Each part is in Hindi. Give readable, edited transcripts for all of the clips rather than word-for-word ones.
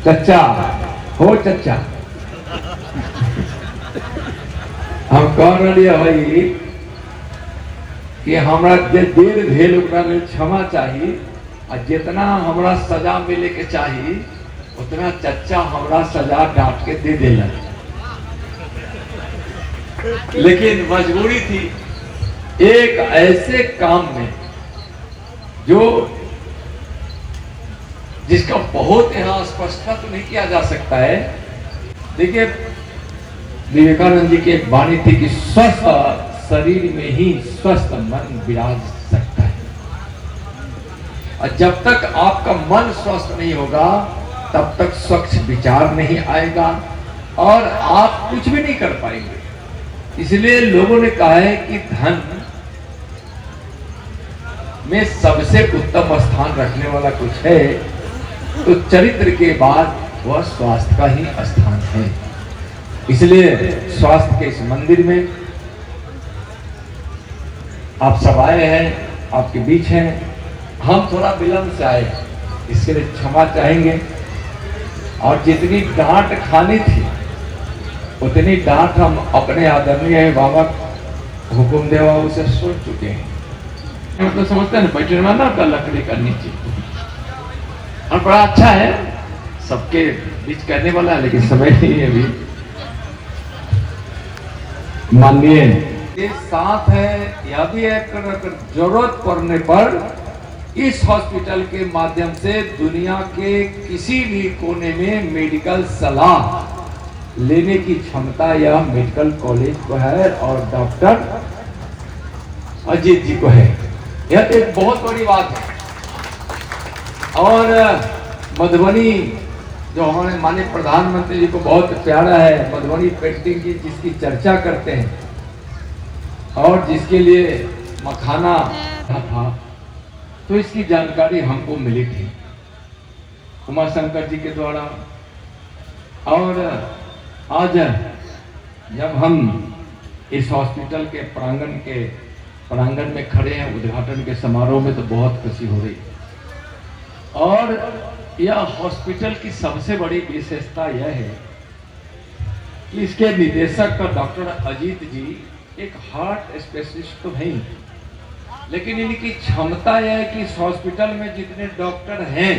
चचा हो चचा हम कह रही भाई कि हमरा जे देर भेल ओकरा लेल क्षमा चाहिए और जितना हमरा सजा मिले के चाहिए उतना चचा हमरा सजा डांट के दे देला, लेकिन मजबूरी थी एक ऐसे काम में जो जिसका बहुत यहाँ स्पष्टता तो नहीं किया जा सकता है। देखिए विवेकानंद जी की एक वाणी थी कि स्वस्थ शरीर में ही स्वस्थ मन विराज सकता है, और जब तक आपका मन स्वस्थ नहीं होगा तब तक स्वच्छ विचार नहीं आएगा और आप कुछ भी नहीं कर पाएंगे। इसलिए लोगों ने कहा है कि धन में सबसे उत्तम स्थान रखने वाला कुछ है तो चरित्र के बाद वह स्वास्थ्य का ही स्थान है। इसलिए स्वास्थ्य के इस मंदिर में आप सब आए हैं, आपके बीच हैं। हम थोड़ा विलंब से आए, इसके लिए क्षमा चाहेंगे, और जितनी डांट खानी थी उतनी डांट हम अपने आदरणीय बाबा हुकुम देवा उसे सुन चुके हैं। तो समझते हैं ना बैठने में ना का लकड़ी का नीचे, और बड़ा अच्छा है सबके बीच करने वाला है, लेकिन समय नहीं है अभी। माननीय के साथ है, यह भी है अगर जरूरत पड़ने पर इस हॉस्पिटल के माध्यम से दुनिया के किसी भी कोने में मेडिकल सलाह लेने की क्षमता यह मेडिकल कॉलेज को है और डॉक्टर अजीत जी को है। यह तो एक बहुत बड़ी बात है। और मधुबनी जो हमारे माननीय प्रधानमंत्री जी को बहुत प्यारा है, मधुबनी पेंटिंग की जिसकी चर्चा करते हैं और जिसके लिए मखाना था, तो इसकी जानकारी हमको मिली थी उमा शंकर जी के द्वारा। और आज जब हम इस हॉस्पिटल के प्रांगण में खड़े हैं उद्घाटन के समारोह में, तो बहुत खुशी हो रही। और यह हॉस्पिटल की सबसे बड़ी विशेषता यह है कि इसके निदेशक डॉक्टर अजीत जी एक हार्ट स्पेशलिस्ट तो नहीं, लेकिन इनकी क्षमता यह है कि इस हॉस्पिटल में जितने डॉक्टर हैं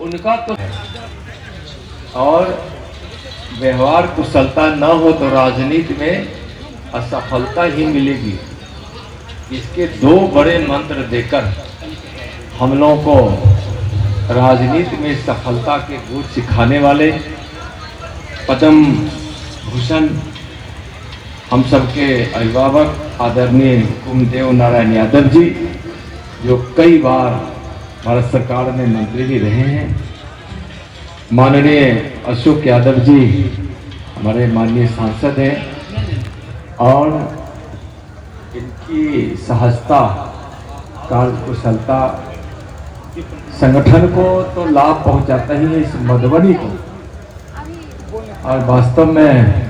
उनका तो है, और व्यवहार कुशलता न हो तो राजनीति में असफलता ही मिलेगी। इसके दो बड़े मंत्र देकर हम लोगों को राजनीति में सफलता के गुण सिखाने वाले पद्म भूषण हम सबके अभिभावक आदरणीय हुकुमदेव नारायण यादव जी, जो कई बार भारत सरकार में मंत्री भी रहे हैं, माननीय अशोक यादव जी हमारे माननीय सांसद हैं, और इनकी सहजता कार्यकुशलता संगठन को तो लाभ पहुंचाता ही है, इस मधुबनी को। और वास्तव में